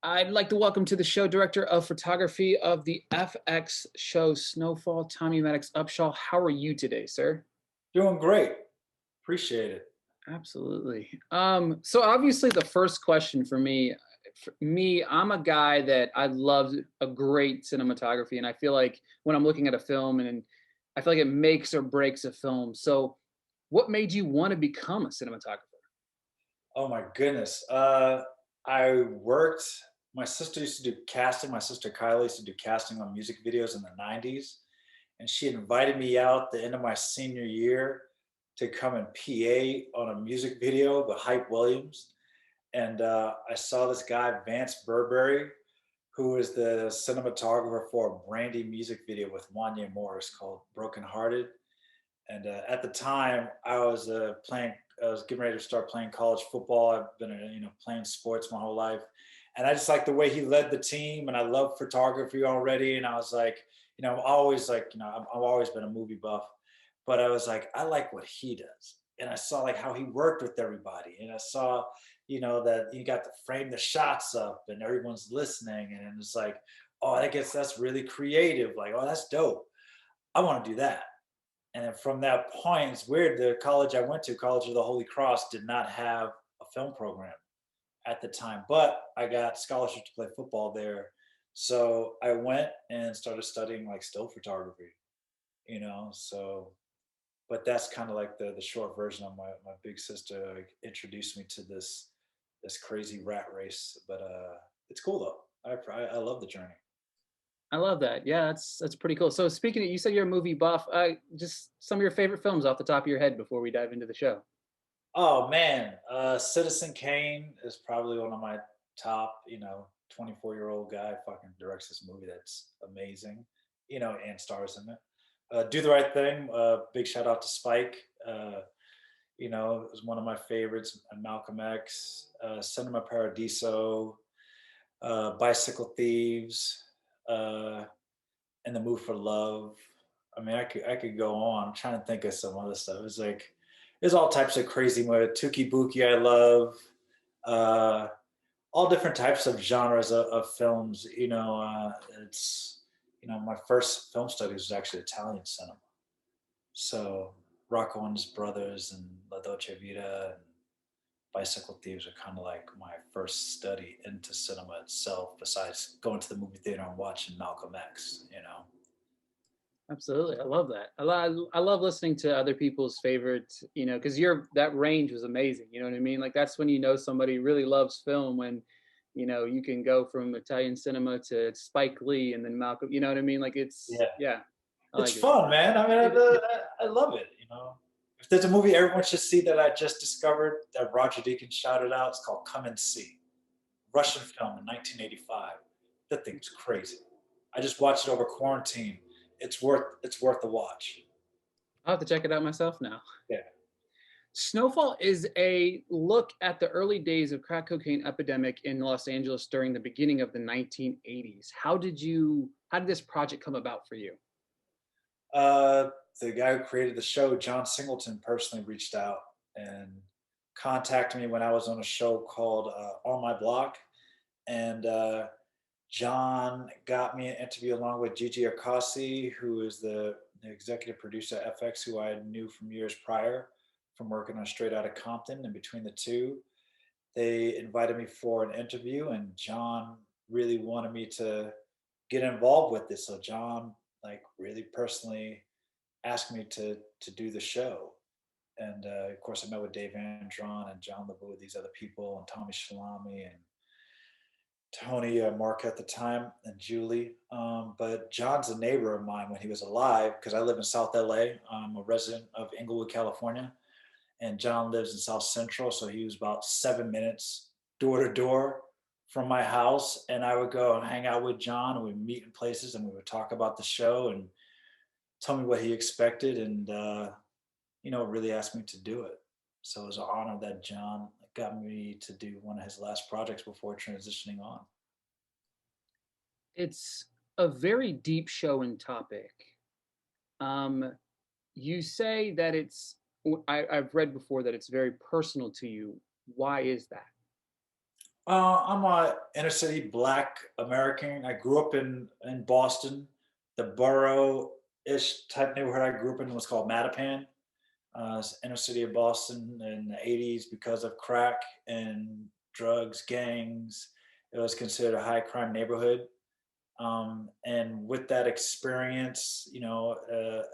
I'd like to welcome to the show Director of Photography of the FX show Snowfall, Tommy Maddox-Upshaw. How are you today, sir? Doing great. Appreciate it. Absolutely. So obviously the first question for me, I'm a guy that I love a great cinematography, and I feel like when I'm looking at a film and I feel like it makes or breaks a film. So what made you want to become a cinematographer? Oh my goodness. I worked. My sister used to do casting. My sister Kylie used to do casting on music videos in the '90s, and she invited me out the end of my senior year to come and PA on a music video with Hype Williams. And I saw this guy Vance Burberry, who is the cinematographer for a Brandy music video with Wanya Morris called "Broken Hearted." And at the time, I was getting ready to start playing college football. I've been, playing sports my whole life, and I just like the way he led the team. And I love photography already. And I was like, I'm always like, I've always been a movie buff, but I was like, I like what he does. And I saw like how he worked with everybody, and I saw, that you got to frame the shots up, and everyone's listening, and it's like, oh, I guess that's really creative. Like, oh, that's dope. I want to do that. And then from that point, it's weird. The college I went to, College of the Holy Cross, did not have a film program at the time, but I got scholarship to play football there. So I went and started studying like still photography, So, but that's kind of like the short version of my big sister like, introduced me to this crazy rat race. But it's cool though. I love the journey. I love that. Yeah, that's pretty cool. So speaking of, you said you're a movie buff. Just some of your favorite films off the top of your head before we dive into the show. Oh man, Citizen Kane is probably one of my top, 24-year-old guy fucking directs this movie that's amazing, and stars in it. Do the Right Thing, big shout out to Spike. It was one of my favorites. Malcolm X, Cinema Paradiso, Bicycle Thieves, uh, and The Move for Love. I mean, I could go on. I'm trying to think of some other stuff. It's like there's all types of crazy movies. Tuki Buki, I love. Uh, all different types of genres of films. It's my first film studies was actually Italian cinema. So Rocco and his brothers and La Dolce Vita and Bicycle Thieves are kind of like my first study into cinema itself. Besides going to the movie theater and watching Malcolm X. Absolutely, I love that. I love listening to other people's favorites. Because that range was amazing. You know what I mean? Like that's when you know somebody really loves film when, you can go from Italian cinema to Spike Lee and then Malcolm. You know what I mean? Like Yeah. yeah, I It's like it. fun, man. I mean, It, it I love it. If there's a movie everyone should see that I just discovered that Roger Deakins shouted out, it's called Come and See. Russian film in 1985. That thing's crazy. I just watched it over quarantine. It's worth the watch. I'll have to check it out myself now. Yeah. Snowfall is a look at the early days of crack cocaine epidemic in Los Angeles during the beginning of the 1980s. How did this project come about for you? Uh, the guy who created the show, John Singleton, personally reached out and contacted me when I was on a show called On My Block, and John got me an interview along with Gigi Akasi, who is the executive producer at FX, who I knew from years prior from working on Straight Outta Compton. And between the two, they invited me for an interview, and John really wanted me to get involved with this. So John, like, really personally asked me to do the show. And of course, I met with Dave Andron and John LeBou, these other people, and Tommy Shalami and Tony Mark at the time, and Julie. But John's a neighbor of mine when he was alive because I live in South LA. I'm a resident of Inglewood, California, and John lives in South Central. So he was about 7 minutes door to door from my house. And I would go and hang out with John, and we'd meet in places, and we would talk about the show and tell me what he expected, and really asked me to do it. So it was an honor that John got me to do one of his last projects before transitioning on. It's a very deep show and topic. Um, you say that I've read before that it's very personal to you. Why is that? I'm a inner city Black American. I grew up in Boston. The borough-ish type neighborhood I grew up in was called Mattapan. It's inner city of Boston in the '80s because of crack and drugs, gangs. It was considered a high crime neighborhood. And with that experience,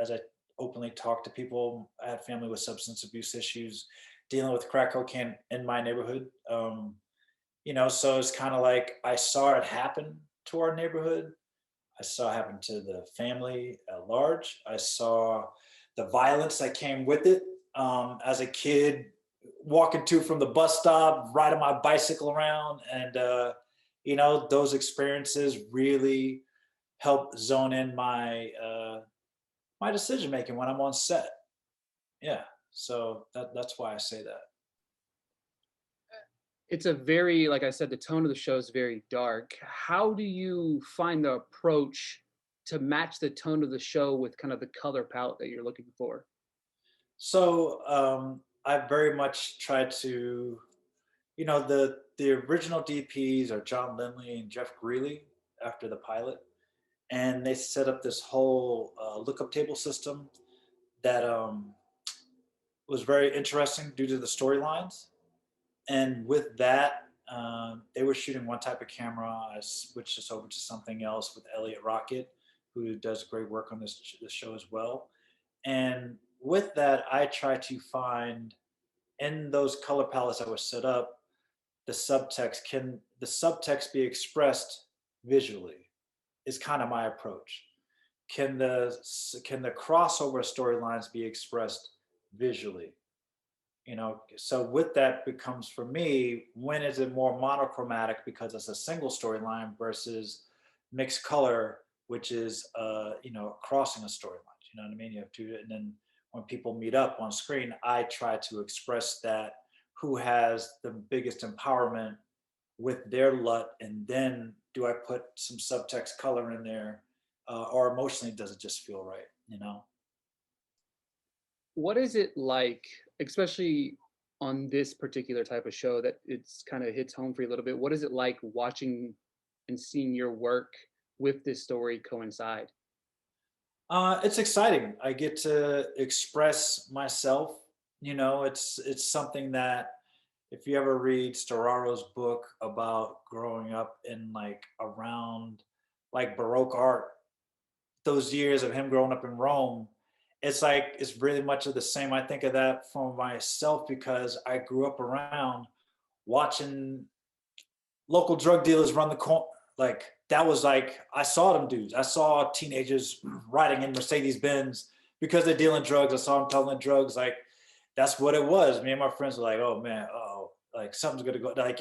as I openly talked to people, I had family with substance abuse issues, dealing with crack cocaine in my neighborhood. So it's kind of like I saw it happen to our neighborhood. I saw it happen to the family at large. I saw the violence that came with it. As a kid, walking to from the bus stop, riding my bicycle around, and those experiences really help zone in my decision making when I'm on set. Yeah, so that's why I say that. It's a very, like I said, the tone of the show is very dark. How do you find the approach to match the tone of the show with kind of the color palette that you're looking for? So I very much try to, the original DPs are John Lindley and Jeff Greeley after the pilot, and they set up this whole lookup table system that was very interesting due to the storylines. And with that, they were shooting one type of camera. I switched this over to something else with Elliot Rocket, who does great work on this show as well. And with that, I try to find in those color palettes that were set up the subtext. Can the subtext be expressed visually? Is kind of my approach. Can the crossover storylines be expressed visually? So with that becomes for me, when is it more monochromatic because it's a single storyline versus mixed color, which is crossing a storyline. You know what I mean? You have two, and then when people meet up on screen, I try to express that who has the biggest empowerment with their LUT, and then do I put some subtext color in there, or emotionally does it just feel right? What is it like, especially on this particular type of show that it's kind of hits home for you a little bit? What is it like watching and seeing your work with this story coincide? It's exciting. I get to express myself. It's something that if you ever read Storaro's book about growing up in like around like Baroque art, those years of him growing up in Rome, it's like it's really much of the same. I think of that for myself because I grew up around watching local drug dealers run the corner. Like that was like I saw them dudes. I saw teenagers riding in Mercedes Benz because they're dealing drugs. I saw them peddling drugs. Like that's what it was. Me and my friends were like, "Oh man, oh, like something's gonna go." Like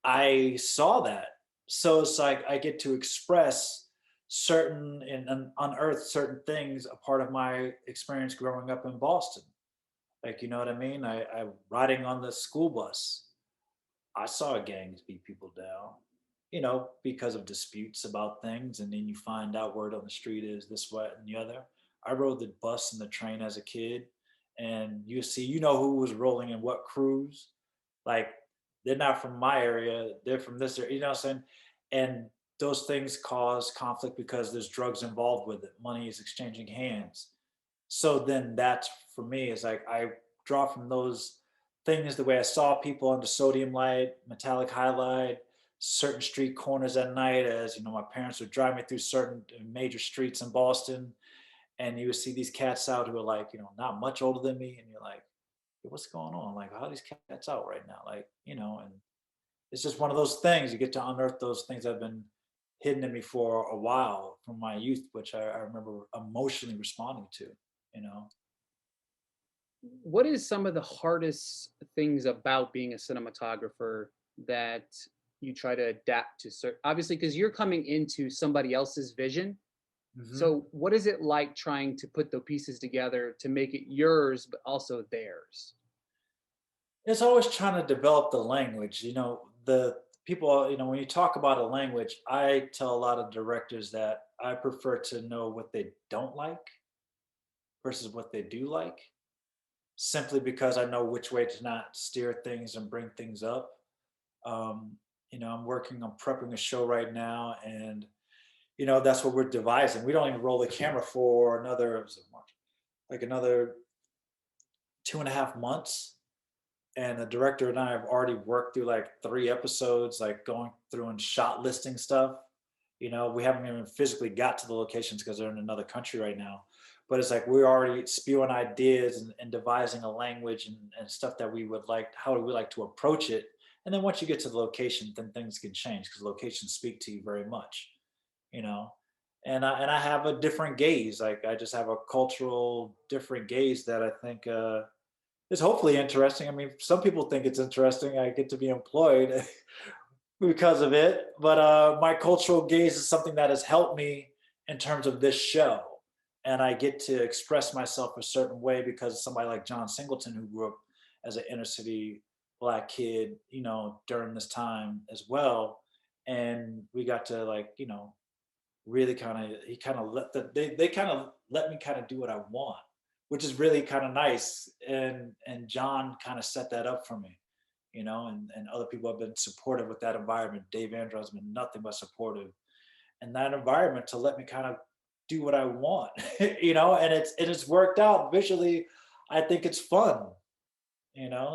I saw that, so it's like I get to express certain and unearth certain things, a part of my experience growing up in Boston. Like you know what I mean? I riding on the school bus. I saw gangs beat people down, because of disputes about things. And then you find out word on the street is this, what, and the other. I rode the bus and the train as a kid, and you see, who was rolling in what crews. Like, they're not from my area, they're from this area, you know what I'm saying? And those things cause conflict because there's drugs involved with it. Money is exchanging hands. So then that's for me is like I draw from those things the way I saw people under sodium light, metallic halide, certain street corners at night. As my parents would drive me through certain major streets in Boston, and you would see these cats out who are like not much older than me, and you're like, "Hey, what's going on? Like, how are these cats out right now?" Like, and it's just one of those things. You get to unearth those things that have been hidden in me for a while from my youth, which I remember emotionally responding to. You know. What is some of the hardest things about being a cinematographer that you try to adapt to? Obviously, because you're coming into somebody else's vision. Mhm. So, what is it like trying to put the pieces together to make it yours, but also theirs? It's always trying to develop the language. The people, when you talk about a language, I tell a lot of directors that I prefer to know what they don't like versus what they do like, simply because I know which way to not steer things and bring things up. I'm prepping a show right now, and that's what we're devising. We don't even roll the camera for another 2.5 months. And the director and I have already worked through like 3 episodes, like going through and shot listing stuff. We haven't even physically got to the locations because they're in another country right now. But it's like we're already spewing ideas and devising a language and stuff that we would like, how we would like to approach it. And then once you get to the location, then things can change because locations speak to you very much, you know. And I have a different gaze. Like I just have a cultural different gaze that I think is hopefully interesting. I mean, some people think it's interesting. I get to be employed because of it. But my cultural gaze is something that has helped me in terms of this show. And I get to express myself a certain way because of somebody like John Singleton, who grew up as an inner city Black kid, during this time as well. And we got to really he kind of they kind of let me kind of do what I want, which is really kind of nice. And John kind of set that up for me, and other people have been supportive with that environment. Dave Andrew has been nothing but supportive in that environment to let me kind of do what I want, and it's worked out visually. I think it's fun,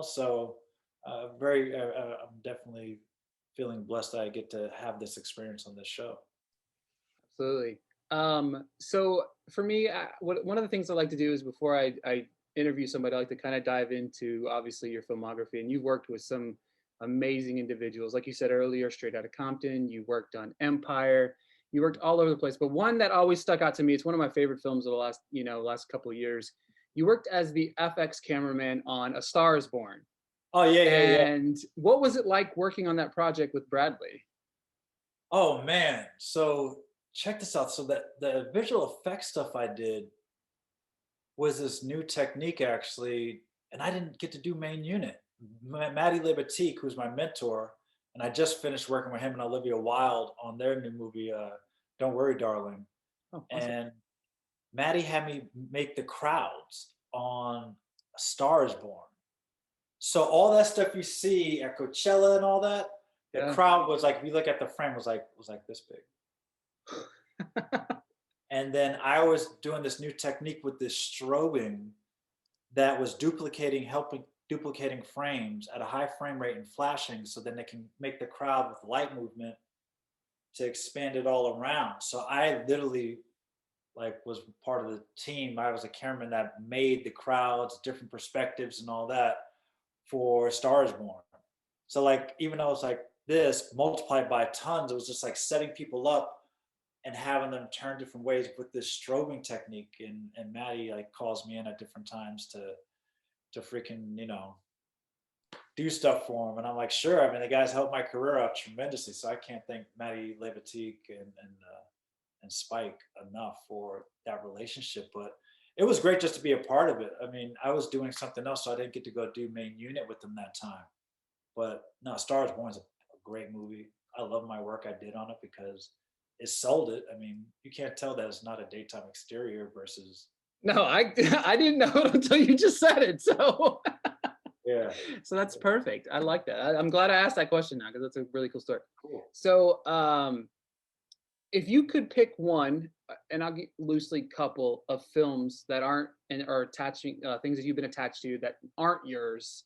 so I'm definitely feeling blessed that I get to have this experience on this show. Absolutely. So for me, one of the things I like to do is before I interview somebody, I like to kind of dive into obviously your filmography. And you've worked with some amazing individuals, like you said earlier, Straight Outta Compton. You worked on Empire. You worked all over the place. But one that always stuck out to me, it's one of my favorite films of the last couple of years. You worked as the FX cameraman on A Star Is Born. Oh yeah, yeah, yeah. And what was it like working on that project with Bradley? Oh man. So check this out. So that the visual effects stuff I did was this new technique actually, and I didn't get to do main unit. Maddie Lebatique, who's my mentor, and I just finished working with him and Olivia Wilde on their new movie, Don't Worry, Darling. Oh, awesome. And Maddie had me make the crowds on A Star Is Born. So all that stuff you see at Coachella and all that, the Yeah. crowd was like, if you look at the frame, was like this big. And then I was doing this new technique with this strobing that was helping duplicating frames at a high frame rate and flashing, so then they can make the crowd with light movement to expand it all around. So I literally was part of the team. I was a cameraman that made the crowds, different perspectives and all that for Stars Born. So even though it's like this multiplied by tons, it was just like setting people up and having them turn different ways with this strobing technique. And Maddie calls me in at different times to freaking do stuff for him, and I'm like, sure. I mean, the guys helped my career out tremendously, so I can't thank Maddie Lebatique and Spike enough for that relationship. But it was great just to be a part of it. I mean, I was doing something else, so I didn't get to go do main unit with them that time. But no, Stars Born is a great movie. I love my work I did on it because it sold it. I mean, you can't tell that it's not a daytime exterior versus. No, I I didn't know it until you just said it. So Yeah. So that's perfect. I like that. I'm glad I asked that question now because that's a really cool story. Cool. So if you could pick one, and I'll get loosely couple of films that aren't and are attaching things that you've been attached to that aren't yours,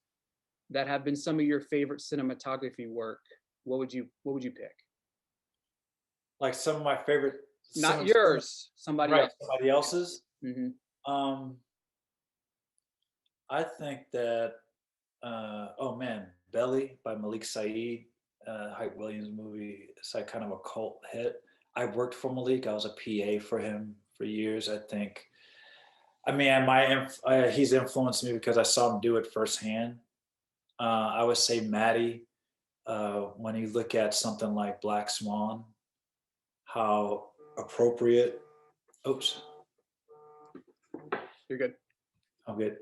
that have been some of your favorite cinematography work, what would you pick? Like some of my favorite. Not yours, somebody right, else. somebody else's. Mm-hmm. I think that oh man, Belly by Malik Saeed, Hype Williams movie. It's like kind of a cult hit. I worked for Malik. I was a PA for him for years. I think. I mean, he's influenced me because I saw him do it firsthand. I would say Maddie. When you look at something like Black Swan, how appropriate. Oops. You're good. I'm good.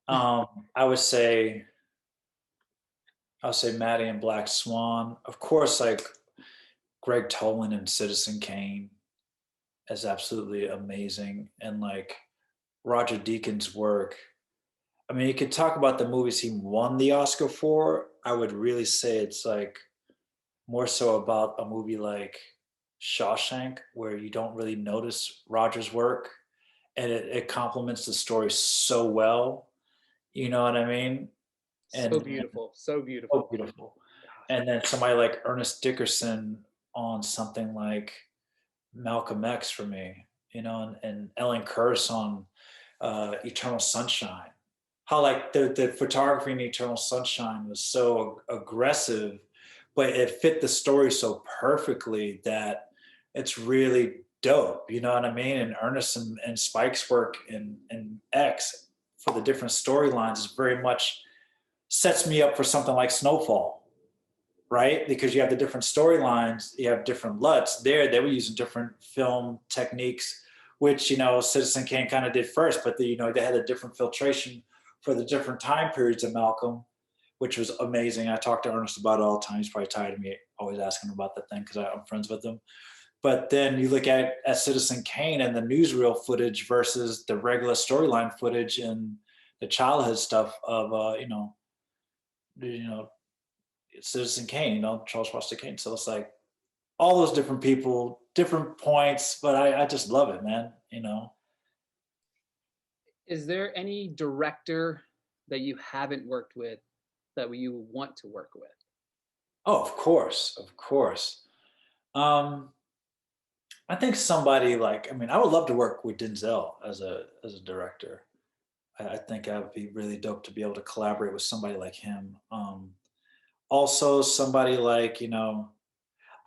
I would say Maddie and Black Swan. Of course, Greg Tolan and Citizen Kane is absolutely amazing. And Roger Deakins' work. I mean, you could talk about the movies he won the Oscar for. I would really say it's like more so about a movie like Shawshank, where you don't really notice Roger's work, and it complements the story so well. You know what I mean? So And beautiful, so so beautiful. beautiful. Gosh. And then somebody like Ernest Dickerson on something like Malcolm X for me, you know, and Ellen Kurz on Eternal Sunshine. How like the photography in Eternal Sunshine was so aggressive, but it fit the story so perfectly that it's really dope. You know what I mean? And Ernest and Spike's work in X for the different storylines is very much sets me up for something like Snowfall, right? Because you have the different storylines, you have different LUTs. There, they were using different film techniques, which Citizen Kane kind of did first, but they had a different filtration for the different time periods of Malcolm, which was amazing. I talk to Ernest about it all the time. He's probably tired of me always asking about that thing because I'm friends with him. But then you look at Citizen Kane and the newsreel footage versus the regular storyline footage and the childhood stuff of you know Citizen Kane, Charles Foster Kane. So it's like all those different people, different points, but I just love it, man. Is there any director that you haven't worked with that you want to work with? Oh, of course, of course. Um, I think somebody like, I mean, I would love to work with Denzel as a director. I think that would be really dope to be able to collaborate with somebody like him. Also, somebody like, I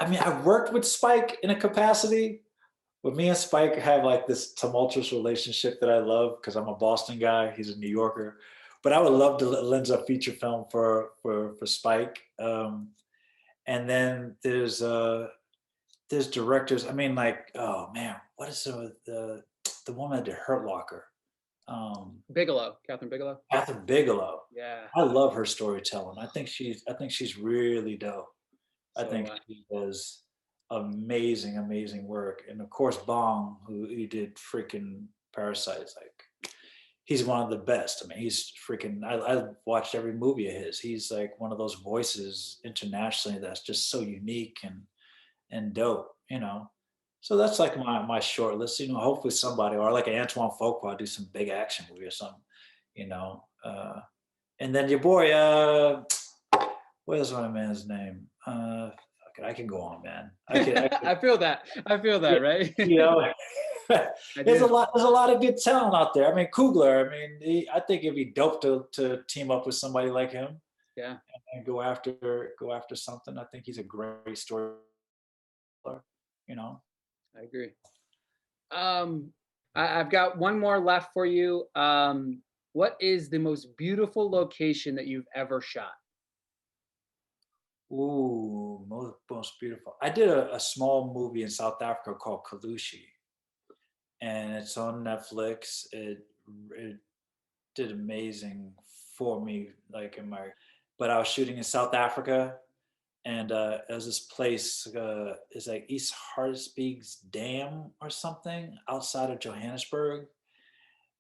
mean, I've worked with Spike in a capacity, but me and Spike have like this tumultuous relationship that I love because I'm a Boston guy. He's a New Yorker, but I would love to lens a feature film for Spike. And then there's directors. I mean, like, oh man, what is the woman that did Hurt Locker? Bigelow, Catherine Bigelow. Catherine Bigelow. Yeah. I love her storytelling. I think she's really dope. I So think she does amazing, amazing work. And of course, Bong, who did freaking Parasites, like he's one of the best. I mean, he's freaking. I watched every movie of his. He's like one of those voices internationally that's just so unique and dope. So that's like my short list. Hopefully somebody or like an Antoine Fuqua do some big action movie or something. You know, and then your boy. What is my man's name? I can go on, man. I could, I feel that. I feel that, right? you know, I there's a do. lot, there's a lot of good talent out there. I mean, Coogler. I mean, I think it'd be dope to team up with somebody like him Yeah, and go after something. I think he's a great storyteller. You know. I agree. Um, I've got one more left for you. What is the most beautiful location that you've ever shot? Ooh, most beautiful. I did a small movie in South Africa called Kalushi, and it's on Netflix. It did amazing for me, like but I was shooting in South Africa, and there's this place, it's like East Hartbeespoor's Dam or something outside of Johannesburg,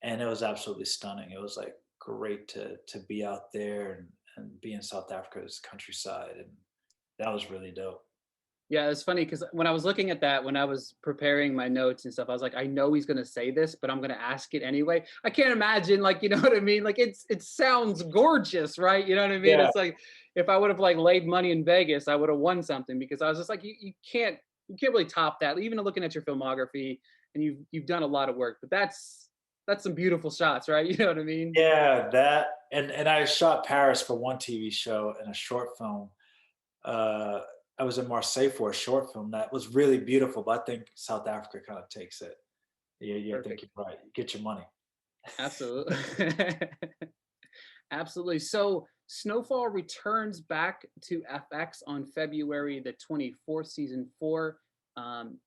and it was absolutely stunning. It was like great to be out there and be in South Africa's countryside, and that was really dope. Yeah, it's funny because when I was looking at that, when I was preparing my notes and stuff, I was like, I know he's gonna say this, but I'm gonna ask it anyway. I can't imagine, like, you know what I mean? Like, it sounds gorgeous, right? You know what I mean? Yeah, It's like if I would have like laid money in Vegas, I would have won something because I was just like, you can't really top that. Even looking at your filmography, and you've done a lot of work, but that's some beautiful shots, right? You know what I mean? yeah, that and I shot Paris for one TV show and a short film. Uh, I was in Marseille for a short film that was really beautiful, but I think South Africa kind of takes it. Yeah, yeah, I think Perfect. you're right. You get your money. Absolutely. Absolutely. So Snowfall returns back to FX on February the 24th, season four.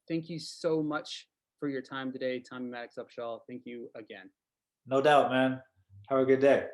Thank you so much for your time today, Tommy Maddox-Upshaw. Thank you again. No doubt, man. Have a good day.